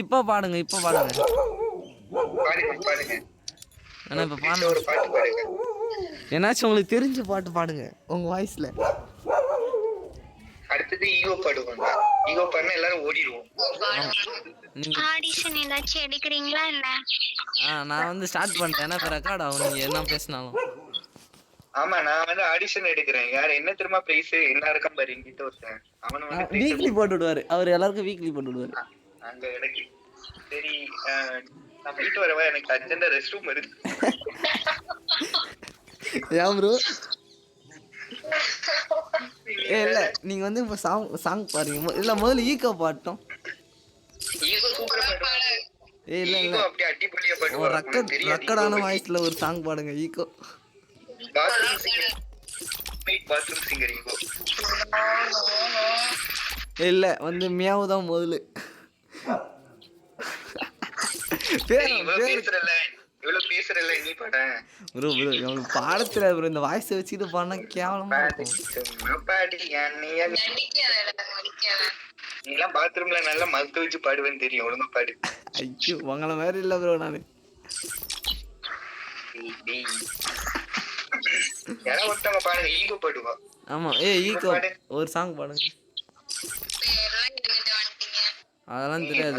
இப்ப பாடுங்க பாடுங்க ஏன்னா இப்ப ஒரு பாட்டு பாடுங்க. ஏன்னாச்சும் உங்களுக்கு தெரிஞ்ச பாட்டு பாடுங்க உங்க வாய்ஸ்ல. அடுத்தது ஈகோ பாடுவாங்க. ஈகோ பாடுனா எல்லாரும் ஓடிடுவோம். ஆடிஷன் ஏதாச்சும் எடுக்கிறீங்களா இல்ல? நான் வந்து ஸ்டார்ட் பண்ணிட்டேன். ஏன்னா இப்ப ரெக்கார்ட் ஆகும் நீங்க என்ன பேசினாலும். ஆமா நான் வந்து ஆடிஷன் எடுக்கிறேன். யார் என்ன திரும்ப பிரைஸ் எல்லாருக்கும் பாரு என்கிட்ட ஒருத்தன். அவன வந்து வீக்லி போட்டு விடுவாரு. அவர் எல்லாருக்கும் வீக்லி போட்டு விடுவாரு. அங்க எனக்கு சரி நான் போயிட்டு வரவா, எனக்கு அர்ஜென்ட்டா ரெஸ்ட் ரூம் வருது. ஏன் ப்ரோ? இல்ல நீங்க வந்து இப்ப சாங் பாடுங்க. இல்ல முதல்ல ஈகோ பாட்டோம். ஈகோ சூப்பரா பாடுவாங்க. இல்ல ஈகோ அப்படியே அடிபொலியா பாடுவாங்க. ரெக்கார்டான வாய்ஸ்ல ஒரு சாங் பாடுங்க ஈகோ. Bathroom singer ego. இல்ல வந்து மியாவ் தான் முதல்ல. பேசுறல நீ பாட. ப்ரோ உங்களுக்கு பாடத்துல ப்ரோ இந்த வாய்ஸ் வச்சிட்டு பாடுனா கேவலமா இருக்கும். நீலாம் பாத்ரூம்ல நல்லா மல்க வச்சு பாடுவேன்னு தெரியும். ஒழுங்கா பாடு. ஐயோ உங்கள மாதிரி இல்ல ப்ரோ நானு. யாரா ஒருத்தவங்க பாடுங்க ஈகோ பாடுவா. ஆமா ஈகோ ஒரு சாங் பாடுங்க. அதெல்லாம் தெரியாது.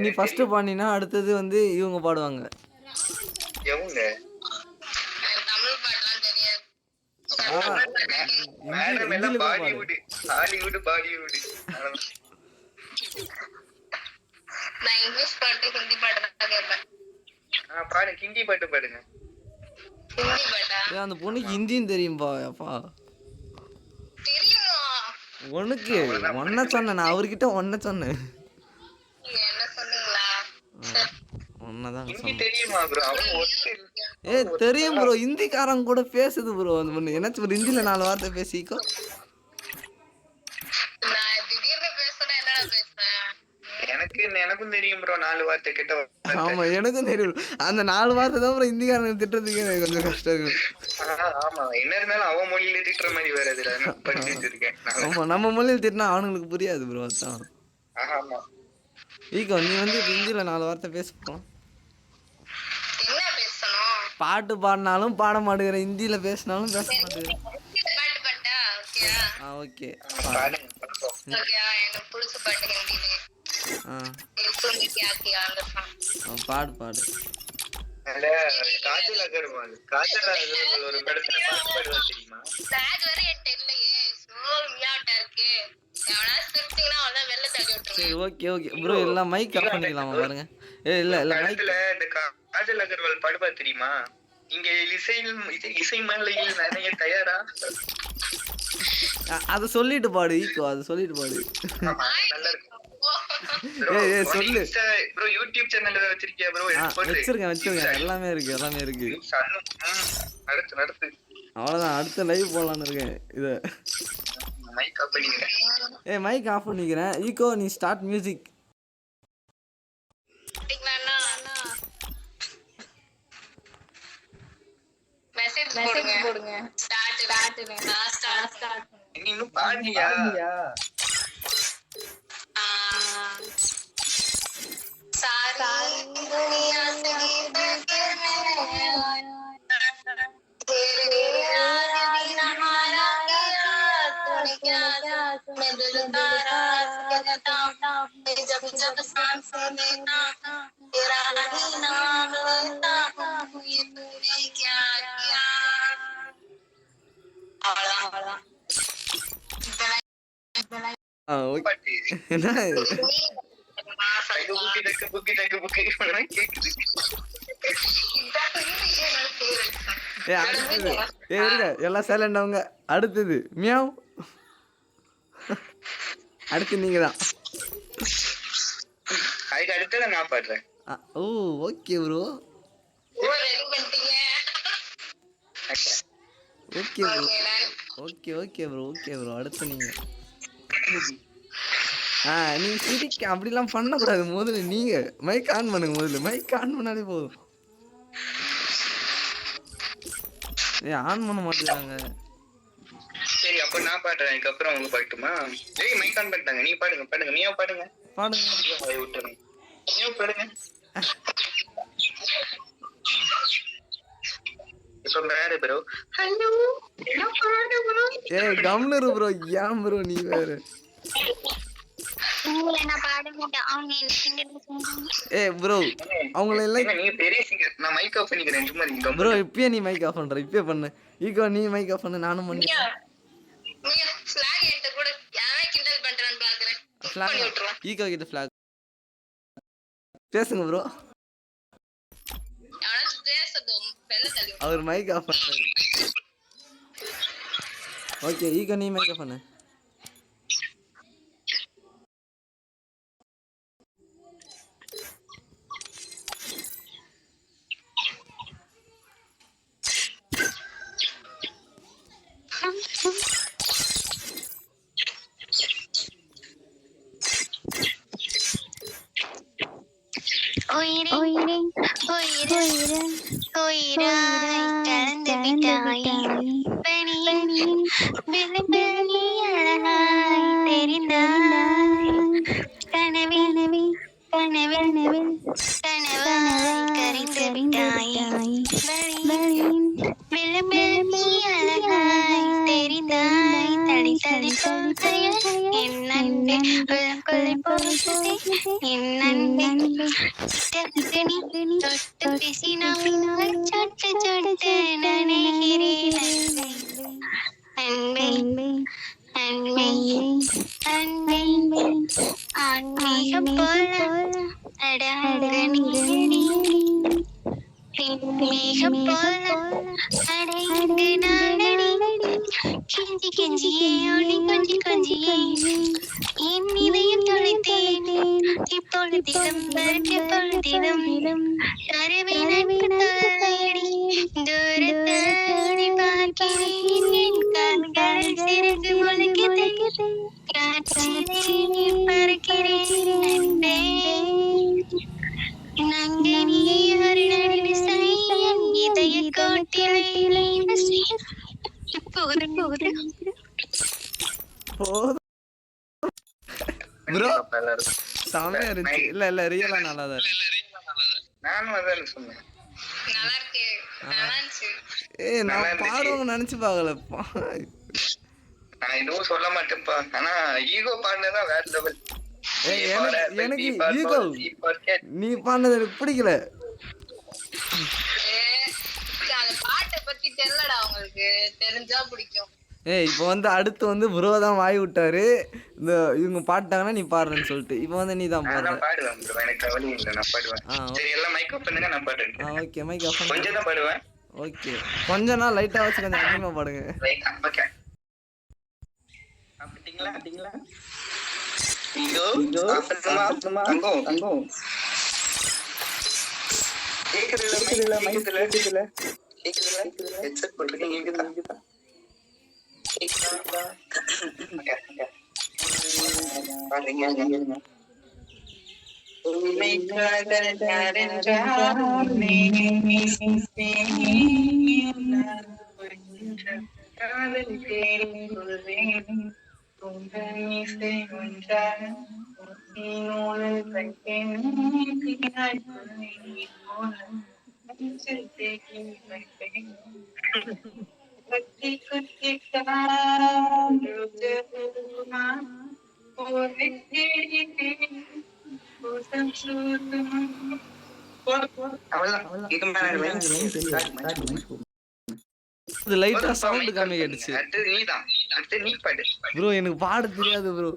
நீ ஃபர்ஸ்ட் பாடினா அடுத்தது வந்து இவங்க பாடுவாங்க. எவங்க? தமிழ் பாட்டலாம் தெரியாது. மேடம் எல்லாம் பாலிவுட் பாலிவுட். நான் இங்கிலீஷ் பாட்டு ஹிந்தி பாட்டு தான் கேட்பேன். பாடுங்க ஹிந்தி பாட்டு பாடுங்க. ஹிந்தி பாட்டா? அந்த பொண்ணுக்கு ஹிந்தியும் தெரியும்பா. அப்பா தெரியும். உனக்கு ஒன்ன சொன்னேன் நான் அவர்கிட்ட ஒன்ன சொன்னேன். என்ன சொன்னீங்களா? ஒன்னதான் ஹிந்தி தெரியுமா ப்ரோ? அவன் தெரியும் ப்ரோ. ஹிந்திக்காரங்க கூட பேசுது ப்ரோ. அந்த பொண்ணு என்னாச்சு ஒரு ஹிந்தில 4 வார்த்தை பேசிக்கோ. நான் திடீர்னு பேசுனா என்னடா பேசுறேன்? எனக்கும் தெரியும் ப்ரோ 4 வார்த்தை கிட்ட. ஆமா எனக்கும் தெரியும். அந்த 4 வார்த்தை தான் ப்ரோ ஹிந்திக்காரங்க திட்டுறதுக்கு எனக்கு கொஞ்சம் கஷ்டம் இருக்கு. ஆமா என்ன இருந்தாலும் அவன் மொழியில திட்டுற மாதிரி வேற இதுல படிச்சு வச்சிருக்கேன். ஆமா நம்ம மொழியில திட்டினா அவனுங்களுக்கு புரியாது ப்ரோ. அதான். ஆமா ஈகோ நீ வந்து ஹிந்தில 4 வார்த்தை பேசுறோம். என்ன பேசணும்? பாட்டு பாடினாலும் பாட மாட்டேங்கிற. ஹிந்தில பேசினாலும் பேச மாட்டேங்கிற. பாட்டு பாட்டா? ஓகேயா? ஓகே பாடுங்க. ஓகேயா? எனக்கு பிடிச்ச பாட்டு ஹிந்தில. பாடு. காஜல் அகர்வால் ஒரு படத்துல பாட்டு பாடுவா தெரியுமா? ராஜ் வர என்கிட்ட இல்லையே. சோமியாட்டா இருக்கு. எவனா சிரிச்சீங்கன்னா அவள வெள்ள தள்ளி விட்டுருங்க. சரி ஓகே ப்ரோ எல்லாம் மைக் ஆஃப் பண்ணிக்கலாமா பாருங்க. இல்ல மைக்ல இந்த காஜல் அகர்வால் பாடுவா தெரியுமா? இங்க இசை மலையில் நனைய தயாரா? அத சொல்லிட்டு பாடு ஈகோ. அத சொல்லிட்டு பாடு. நல்லா இருக்கு. சொல்லு ப்ரோ. யூடியூப் சேனல் வச்சிருக்கியா ப்ரோ? வச்சிருக்கேன். எல்லாமே இருக்கு. நடத்து. அவ்வளவுதான். அடுத்த லைவ் போலாம்னு இருக்கேன். இத மைக் ஆஃப் பண்ணிக்கிறேன். மைக் ஆஃப் பண்ணிக்கிறேன். ஈகோ நீ ஸ்டார்ட் மியூசிக். மெசேஜ் போடுங்க. ஸ்டார்ட். நீ இன்னும் பாடுறியா? सारी दुनिया से तेरे याद बिना हारा गया तूने क्या मैं दिल का राज कहता मैं जब सांसें लेता तेरा ही नाम लेता हूँ ये तूने क्या किया? आला எல்லாம் சைலண்ட் அவங்க. அடுத்தது மியாவ். அடுத்து நீங்க தான். அடுத்தது நான் பாடுறேன். Okay bro. ஓகே ப்ரோ அடுத்து நீங்க. நீங்க சிரிக்க அப்படிலாம் பண்ணக்கூடாது. முதல்ல நீங்க மைக் ஆன் பண்ணுங்க. முதல்ல மைக் ஆன் பண்ணாலே போதும். ஆன் பண்ண மாட்டேங்கிறாங்க. சரி அப்ப நான் பாடுறேன். அதுக்கப்புறம் அவங்க பாட்டுமா? மைக் ஆன் பண்ணிட்டாங்க. நீ பாடுங்க. மியா பாடுங்க. பாடுங்க. ஏய் கம்னு இரு ப்ரோ. ஏன் ப்ரோ நீ வேற? நான் பாட மாட்டேன். அவங்க என்ன சிங்கர் சொல்றாங்க. ஏய் ப்ரோ அவங்கள எல்லாம் நீங்க பெரிய சிங்கர். நான் மைக் ஆஃப் பண்ணிக்கிறேன் சும்மா நீங்க ப்ரோ இப்பயே நீ மைக் ஆஃப் பண்ற. இப்பயே பண்ணு. ஈகோ நீ மைக் ஆஃப் பண்ணு. நானும் பண்ணு. நீங்க ஃபிளாக் என்கிட்ட கூட யாரை கிண்டல் பண்றான்னு பாக்குறேன். பண்ணி விட்டுறோம். ஈகோ கிட்ட ஃபிளாக் பேசுங்க ப்ரோ. யாராச்சும் பேசட்டும். வெள்ள தள்ளி. அவர் மைக் ஆஃப் பண்றாரு. ஓகே ஈகோ நீ மைக் ஆஃப் பண்ணு. உயிரே உயிரே உயிரே உயிராய் கலந்து விட்டாய் பனியின் விளிம்பில் அழகாய் தெரிந்தாய் கனவில் கனவில் கனவாய் கரைத்து விட்டாய் வழியின் விளிம்பில் அழகாய் தெரிந்தாய் தடி தடி போதைய என் அன்பே உள்ளுக்குள்ளே போகுதே என் அன்பே தொட்டு பேசினால் சொட்டு சொட்டு நனைகிறேன் அன்பே அன்பே அன்பே ஆன்மீகம் போல அடங்க நீ மேகம் போல அடைந்து நாடடி கெஞ்சி கெஞ்சியே ஒளி கொஞ்சி கொஞ்சியே என் இதயம் தொலைத்தேன் இப்பொழுதிலும் எப்பொழுதிலும் தருவே நட்பு தொல்லையடி தூரத்தில் பார்க்கிறேன் என் கண்கள் சிறகு முளைக்குது காற்றிலே பறக்கிறேன் அன்பே நங்கினியே ஒரு நடுவிசை என் இதய கோட்டிலே போதும் ப்ரோ செமையா இருந்துச்சு. இல்ல ரியலா நல்லா தான் இருக்கு. நானும் அதான் சொன்னேன். நல்லா இருக்கு நல்லா இருந்துச்சு. ஏய் நான் பாடுவோம் நினைச்சு பாக்கல. நான் எதுவும் சொல்ல மாட்டேன்ப்பா. ஆனா ஈகோ பாடுனதான் வேற லெவல். ஏய் எனக்கு ஈகோ நீ பாடுனது எனக்கு பிடிக்கல. அந்த பாட்டை பத்தி தெரியலடா உங்களுக்கு. தெரிஞ்சா பிடிக்கும். ஏய் இப்போ வந்து அடுத்து வந்து ப்ரோ தான் வாய் விட்டாரு. இந்த இவங்க பாட்டாங்கன்னா நீ பாடுறேன்னு சொல்லிட்டு இப்போ வந்து நீ தான் பாடுற. நான் பாடுவேன் bro. எனக்கு கவலை இல்லை. நான் பாடுவேன். சரி எல்லாம் மைக் ஆஃப் பண்ணுங்க நான் பாடுறேன். ஓகே மைக் ஆஃப் பண்ணு. கொஞ்சம் தான் பாடுவேன். ஓகே கொஞ்சம் நான் லைட்டா வச்சு கொஞ்சம் அதிகமா பாடுங்க. ஓகே அப்படிங்களா இதோ ஆஃபர்மா தங்கம் கேக்குதுல மைக்ல ஹெட்செட் போட்டுருக்கேன். கேக்குதா ஓகே பாருங்க உன்னை காதல் யாரென்றால் நீ காதல் தேடி கொள்வேன் உந்தனிசை ஒன்றாக உன்னோடு தைத்தேன் தீனாய் கொள்வேன் போல நெஞ்சில் தேக்கி வைத்தேன் குத்தி குத்தி காமா ஒரு தேடித்தேன் பூசம் சூதுமா அவ்வளவுதான் இது மேல இது லைட்டா சவுண்ட் கம்மி கேட்டுச்சு. நீ பாடு ப்ரோ எனக்கு பாட தெரியாது ப்ரோ.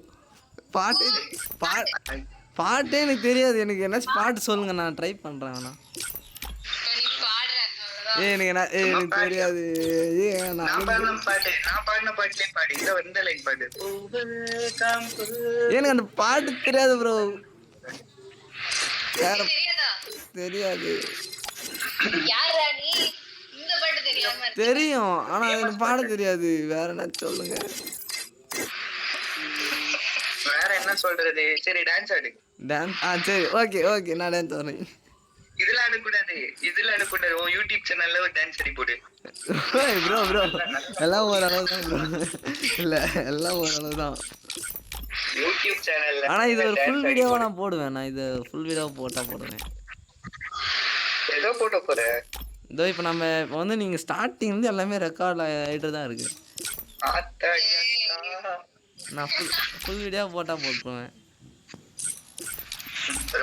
பாட்டே எனக்கு தெரியாது. எனக்கு என்னாச்சும் பாட்டு சொல்லுங்க நான் ட்ரை பண்றேன். வேணா எனக்கு தெரியாது. நான் பாடின பாட்டுலயே பாடு. இத வந்த லைன் பாடு. எனக்கு அந்த பாட்டு தெரியாது ப்ரோ. தெரியாது. தெரியும் ஆனா எனக்கு பாட தெரியாது. வேற என்ன சொல்லுங்க. வேற என்ன சொல்றது? சரி டான்ஸ் ஆடு. டான்ஸ் சரி ஓகே நான் டான்ஸ் ஆடுறேன். இதுல ஆடக்கூடாது. உன் யூடியூப் சேனல்ல ஒரு டான்ஸ் ஆடி போடு. ப்ரோ எல்லாம் ஓரளவு தான் ப்ரோ. இல்ல எல்லாம் ஓரளவு தான். யூடியூப் சேனல்ல ஆனா இது ஒரு ஃபுல் வீடியோவா நான் போடுவேன். நான் இது ஃபுல் வீடியோவா போடுவேன். ஏதோ போட்ட போற. இதோ இப்போ நம்ம இப்போ வந்து நீங்க ஸ்டார்டிங் இருந்து எல்லாமே ரெக்கார்ட் ஆயிட்டு தான் இருக்கு. நான் ஃபுல் வீடியோ போட்டா போட்டுருவேன்.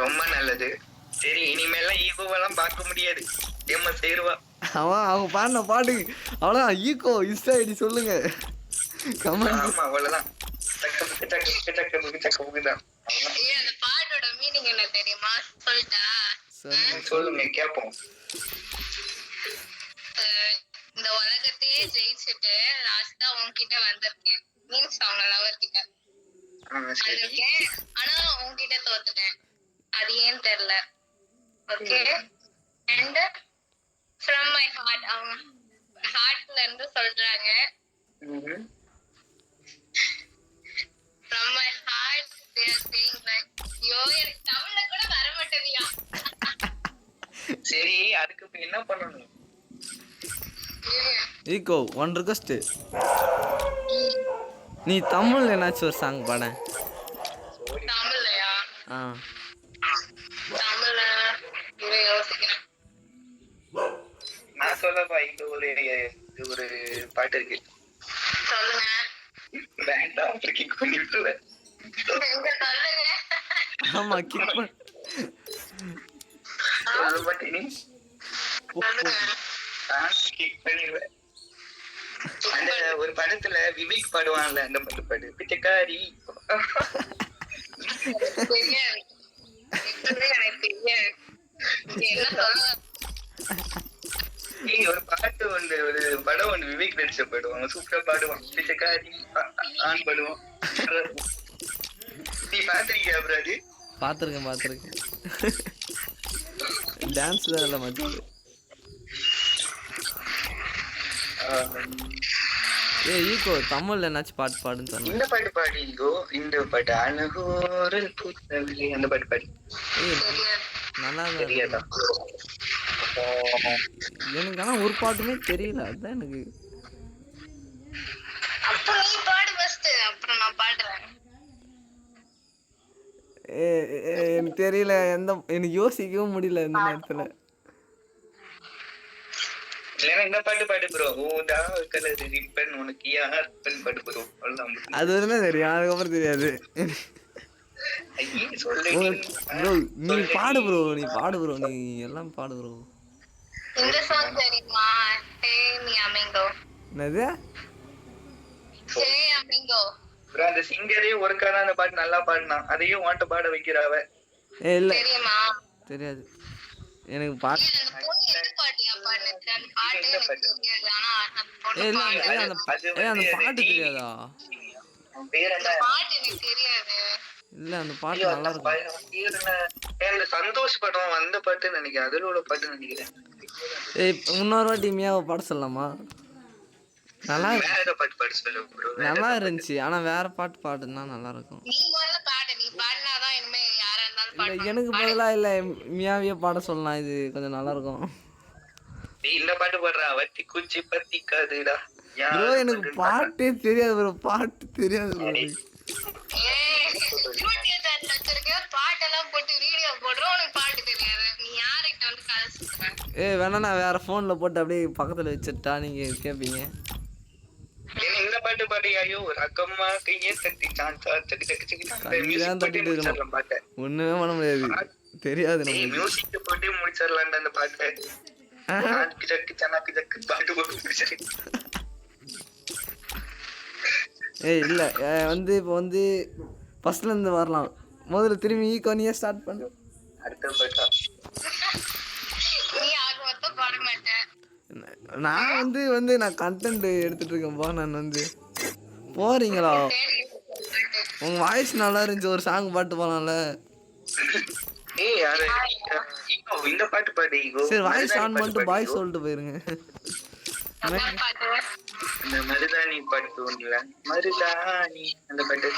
ரொம்ப நல்லது. சரி இனிமேலாம் ஈகோவெல்லாம் பார்க்க முடியாது. ஏமா சேருவா. அவங்க பாடின பாட்டு அவ்வளோதான். ஈகோ இன்ஸ்டா ஐடி சொல்லுங்க. கமெண்ட். ஆமா அவ்வளவுதான். அந்த பாட்டோட மீனிங் என்ன தெரியுமா? சொல்லுங்க கேப்போம். இந்த உலகத்தையே ஜெயிச்சுட்டு லாஸ்டா உன்கிட்ட வந்திருக்கேன். மீன்ஸ் அவங்க லவர் கிட்ட வந்திருக்கேன். ஆனா உன்கிட்ட தோத்துட்டேன். அது ஏன் தெரியல. Okay and from my heart அவங்க ஹார்ட்ல இருந்து சொல்றாங்க. from my heart they are saying like யோ எனக்கு தமிழ்ல கூட வர மாட்டேதியா. சரி அதுக்கு இப்ப என்ன பண்ணணும்? Ego one request. நீ தமிழ்ல என்னாச்சும் ஒரு சாங் பாட. தமிழ்லையா? தமிழ்ல யோசிக்கிறேன். நான் சொல்லப்பா இது ஒரு பாட்டு இருக்கு. சொல்லுங்க. வேண்டாம் கிக் பண்ணி விட்டுருவேன். சொல்லுங்க. ஆமா கிக் பண்ண சொல்ல மாட்டேனி. கிக் பண்ணிடுவேன். அந்த ஒரு படத்துல விவேக் பாடுவான்ல அந்த பாட்டு பிச்சைக்காரி. ஒரு பாட்டு ஒன்று ஒரு படம் ஒன்று விவேக் நடிச்ச பாடுவாங்க. சூப்பரா பாடுவான். பிச்சைக்காரி ஆண் பாடுவான். நீ பாத்திருக்கியா அப்புறம்? அது பாத்திருக்கேன். டான்ஸ் தான் இல்ல மச்சான். ஈகோ தமிழ்ல என்னாச்சும் பாட்டு பாடுன்னு சொன்னேன். இந்த பாட்டு பாடு ஈகோ. இந்த பாட்டு அழகோரல் பூத்தவளே அந்த பாட்டு பாடு. நல்லா தெரியாதா? எனக்கு ஆனா ஒரு பாட்டுமே தெரியல. அதுதான் எனக்கு. அப்ப நீ பாடு ஃபர்ஸ்ட், அப்புறம் நான் பாடுறேன். எனக்கு தெரியல. எனக்கு யோசிக்கவும் முடியல இந்த நேரத்துல. இல்லைன்னா இந்த பாட்டு பாடு ப்ரோ. ஊதா கலர் ரிப்பன் உனக்கு யார் பெண் பாட்டு ப்ரோ. அவ்வளவுதான். அது வரைக்கும் தெரியும். அதுக்கப்புறம் தெரியாது. ப்ரோ நீ பாடு ப்ரோ. நீ எல்லாம் பாடு ப்ரோ. இந்த சாங் தெரியுமா? ஹே மீ அமிங்கோ. என்னது? ஹே அமிங்கோ. ப்ரோ அந்த சிங்கரே ஒருக்கான அந்த பாட்டு நல்லா பாடினான். அதையும் வாட்ட பாட வைக்கிறாவ. இல்ல தெரியுமா? தெரியாது எனக்கு பாட்டு. அந்த பொண்ணு எந்த பாட்டியா பாடுனது? அந்த பாட்டு எனக்கு தெரியாது. ஆனா அந்த பொண்ணு அந்த பாட்டு தெரியாதா? பேர் என்ன? பாட்டு எனக்கு தெரியாது. இல்ல அந்த பாட்டு நல்லா இருக்கும். சந்தோஷ் படம் அந்த பாட்டு நினைக்கிறேன். அதுல உள்ள பாட்டு நினைக்கிறேன். இன்னொரு வாட்டி மியாவை பாட சொல்லலாமா? நல்லா இருந்துச்சு. ஆனா வேற பாட்டு பாடுனா நல்லா இருக்கும். எனக்கு பதிலா இல்ல மியாவிய பாட சொல்லலாம். இது கொஞ்சம் நல்லா இருக்கும். இந்த பாட்டு பாடுறா வத்தி குச்சி பத்திக்காதுடா. ப்ரோ எனக்கு பாட்டே தெரியாது ப்ரோ. பாட்டு தெரியாது ப்ரோ. பாட்டெல்லாம் போட்டு வீடியோ போடுறோம். உனக்கு பாட்டு தெரியாது. நீ யார்கிட்ட வந்து கதை சொல்ற? வேணா நான் வேற போன்ல போட்டு அப்படியே பக்கத்துல வச்சுட்டா நீங்க கேப்பீங்க. இந்த பாட்டு பாடியாயோ ரக்கம்மா கையே தட்டி சாந்தா சக்கு சக்கு சக்கு மியூசிக் தட்டிட்டு இருக்கணும். ஒண்ணுமே பண்ண முடியாது. தெரியாது நமக்கு. மியூசிக் போட்டு முடிச்சிரலாம்டா அந்த பாட்டு. சக்கு சக்கு சக்கு பாட்டு போட்டு முடிச்சிரு. இல்ல இப்போ ஃபர்ஸ்ட்ல இருந்து வரலாம். முதல்ல திரும்பி ஈகோனியா ஸ்டார்ட் பண்ணு. அடுத்த பாட்டா நீ ஆக மொத்தம் பாட மாட்டேன். நான் நான் கண்டென்ட் எடுத்துட்டு இருக்கேன்ப்பா. நான் போறீங்களா? உங்க வாய்ஸ் நல்லா இருந்துச்சு. ஒரு சாங் பாட்டு போலாம்ல. இந்த பாட்டு பாடு ஈகோ. சரி வாய்ஸ் ஆன் பண்ணிட்டு பாய் சொல்லிட்டு போயிருங்க. இந்த மருதாணி பாட்டு ஒண்ணுல மருதாணி அந்த பாட்டு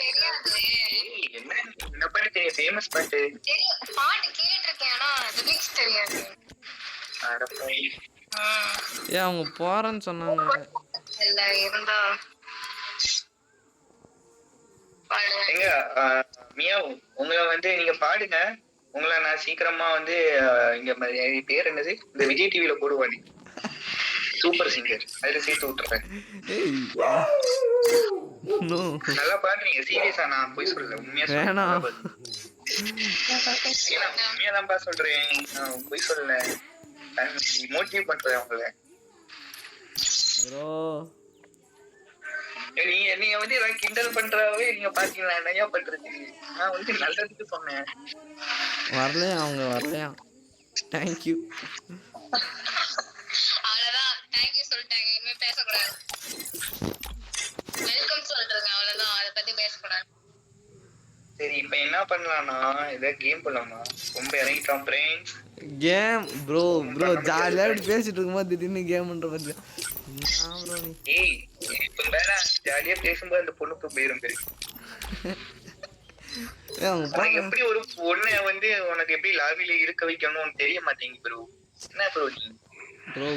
தெரியாது. என்ன இந்த பாட்டு தெரியும்? ஃபேமஸ் பாட்டு. பாட்டு கேட்டிருக்கேன் ஆனா லிரிக்ஸ் தெரியாது. அவங்க போறேன்னு சொன்னாங்க. இல்ல இருந்தா பாடுங்க. எங்க மியாவ் உங்களை வந்து நீங்க பாடுங்க. உங்களை நான் சீக்கிரமா வந்து இங்க பேர் என்னது இந்த விஜய் டிவில போடுவானே சூப்பர் சிங்கர் அதுல சேர்த்து விட்டுறேன். நல்லா பாடுறீங்க. சீரியஸா நான் போய் சொல்லல, உண்மையா வேணாம். உண்மையாதான்ப்பா சொல்றேன், நான் போய் சொல்லல. மோட்டிவ் பண்றேன் உங்களை. ப்ரோ நீங்க வந்து கிண்டல் பண்றவே நீங்க பாத்தீங்களா என்னையா பண்றது? நான் வந்து நல்லதுக்கு சொன்னேன். வரலையா அவங்க வரலையா? தேங்க்யூ. அவ்வளவுதான், தேங்க்யூ சொல்லிட்டாங்க. இனிமே பேசக்கூடாது. வெல்கம் சொல்றேங்க, அவ்வளவுதான். அதை பத்தி பேசக்கூடாது. சரி இப்ப என்ன பண்ணலாம்னா ஏதாவது கேம் பண்ணலாமா? ரொம்ப இறங்கிட்டோம் ஃப்ரெண்ட்ஸ். கேம் ப்ரோ ஜாலியா இப்படி பேசிட்டு இருக்கும்போது திடீர்னு கேம்ன்ற பத்தி ப்ரோ நீ ஏய் இப்ப வேற ஜாலியா பேசும்போது அந்த பொண்ணுக்கு பேரும் தெரியும். உனக்கு எப்படி ஒரு பொண்ணை வந்து உனக்கு எப்படி லாபில இருக்க வைக்கணும்னு தெரிய மாட்டேங்குது ப்ரோ. என்ன ப்ரோ நீ? ப்ரோ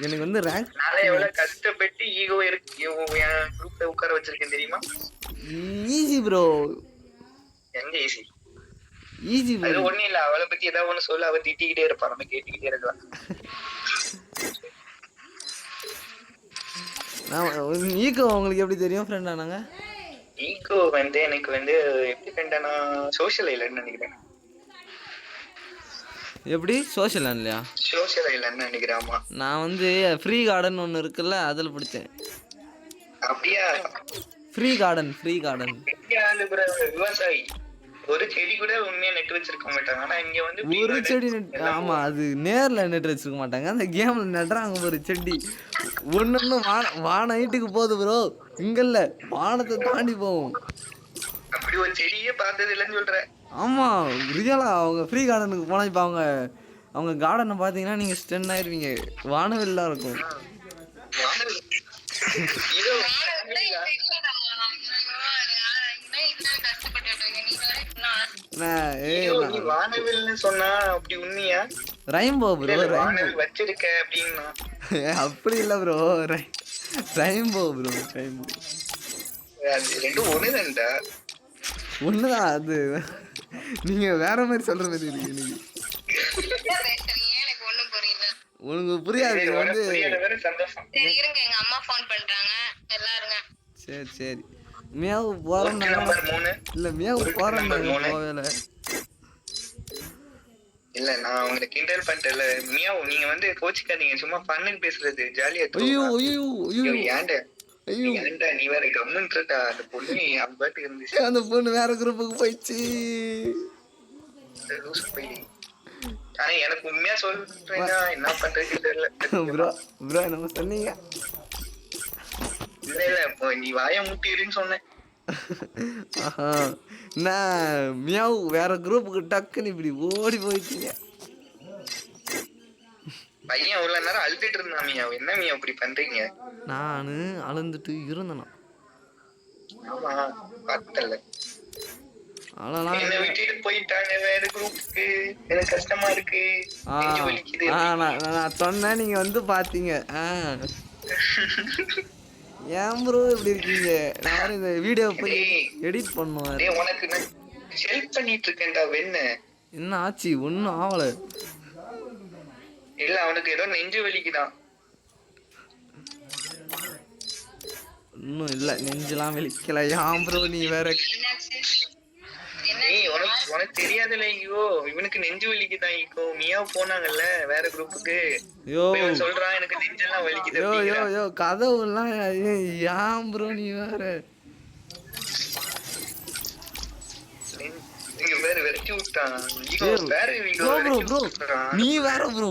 எனக்கு வந்து ரேங்க் நானே எவ்வளவு கஷ்டப்பட்டு ஈகோ இருக்கு என் குரூப்ல உட்கார வச்சிருக்கேன் தெரியுமா? Easy bro. எங்க ஈஸி? Easy bro. அது ஒண்ணும் இல்ல, அவளை பத்தி ஏதாவது ஒண்ணு சொல்ல அவ திட்டிக்கிட்டே இருப்பா, நம்ம கேட்டுக்கிட்டே இருக்கலாம். ஈகோ உங்களுக்கு எப்படி தெரியும் ஃப்ரெண்ட் ஆனாங்க? ஈகோ வந்து எனக்கு வந்து எப்படி ஃப்ரெண்டானா சோஷியல் ஐலன்னு நினைக்கிறேன். எப்படி சோஷியல் இல்லையா? சோஷியல் ஐலன்னு நினைக்கிறேன். ஆமா நான் வந்து ஃப்ரீ கார்டன் ஒன்று இருக்குல்ல அதில் பிடிச்சேன். அப்படியா? ஃப்ரீ கார்டன் விவசாயி ஒரு செடி கூட உண்மையா நெட் வச்சிருக்க மாட்டாங்க. ஆனா இங்க வந்து ஒரு செடி ஆமா அது நேர்ல நெட் வச்சிருக்க மாட்டாங்க, அந்த கேம்ல நடுறாங்க ஒரு செடி. ஒண்ணு வான ஹைட்டுக்கு போகுது ப்ரோ. இங்க இல்ல வானத்தை தாண்டி போகும். அப்படி ஒரு செடியே பார்த்தது இல்லைன்னு சொல்றேன். ஆமா ரியலா அவங்க ஃப்ரீ கார்டனுக்கு போனா இப்ப அவங்க கார்டனை பாத்தீங்கன்னா நீங்க ஸ்டென் ஆயிருவீங்க. வானவெல்லாம் இருக்கும். வானவில்னு சொன்னா அப்படி உண்மையா? Rainbow bro. வானவில் வச்சிருக்க அப்படின்னா அப்படி இல்ல ப்ரோ, ரெயின்போ ப்ரோ. ரெயின்போ ரெண்டும் ஒண்ணுதான்டா. ஒண்ணுதான் அது. நீங்க வேற மாதிரி சொல்ற மாதிரி இருக்கு. எனக்கு ஒண்ணும் புரியல. உனக்கு புரியாது வந்து. சந்தோஷம். சரி இருங்க, எங்க அம்மா ஃபோன் பண்றாங்க. எல்லாருங்க சரி மியாவு போறோம். இல்ல மியாவு போறோம் போவேல. இல்ல நான் உங்களை கிண்டல் பண்ணிட்டேன்ல மியாவு, நீங்க வந்து கோச்சிக்காதீங்க, சும்மா ஃபன்னு பேசுறது ஜாலியா. ஏன்டா நீ வேற கம்முன்றடா. அந்த பொண்ணு அம்பாட்டு இருந்துச்சு. அந்த பொண்ணு வேற குரூப்புக்கு போயிடுச்சு. ஆனா எனக்கு உண்மையா சொல்றேன்னா என்ன பண்றது தெரியல ப்ரோ நம்ம சொன்னீங்க. இல்ல இப்போ நீ வாய முட்டிருன்னு சொன்னேன். நான் மியாவு வேற குரூப்புக்கு டக்குன்னு இப்படி ஓடி போயிட்டீங்க. பையன் அவ்வளவு நேரம் அழுதுட்டு இருந்தான். மியாவு என்ன மியாவு இப்படி பண்றீங்க? நானு அழுந்துட்டு இருந்தேனா? ஆமா பார்த்தல. அழலாம் என்ன விட்டுட்டு போயிட்டாங்க வேற குரூப்புக்கு. எனக்கு கஷ்டமா இருக்கு. நான் சொன்னேன் நீங்க வந்து பாத்தீங்க. ஏன் ப்ரோ இப்படி இருக்கீங்க? நான் இந்த வீடியோ போய் எடிட் பண்ணுவேன். உனக்கு நான் ஹெல்ப் பண்ணிட்டு இருக்கேன்டா. என்ன ஆச்சு? ஒன்னும் ஆவல. இல்ல அவனுக்கு ஏதோ நெஞ்சு வலிக்குதான். இன்னும் இல்ல நெஞ்செல்லாம் வலிக்கல. ஏன் ப்ரோ நீ வேற? உனக்கு தெரியாதுல ஐயோ, இவனுக்கு நெஞ்சு வலிக்குதான். இப்போ மியாவு போனாங்கல்ல வேற குரூப்புக்கு. சொல்றான் எனக்கு நெஞ்செல்லாம் வலிக்குது. கதவுலாம் ஏன் ப்ரோ நீ வேற? வேற விரட்டி விட்டான். நீ வேற ப்ரோ.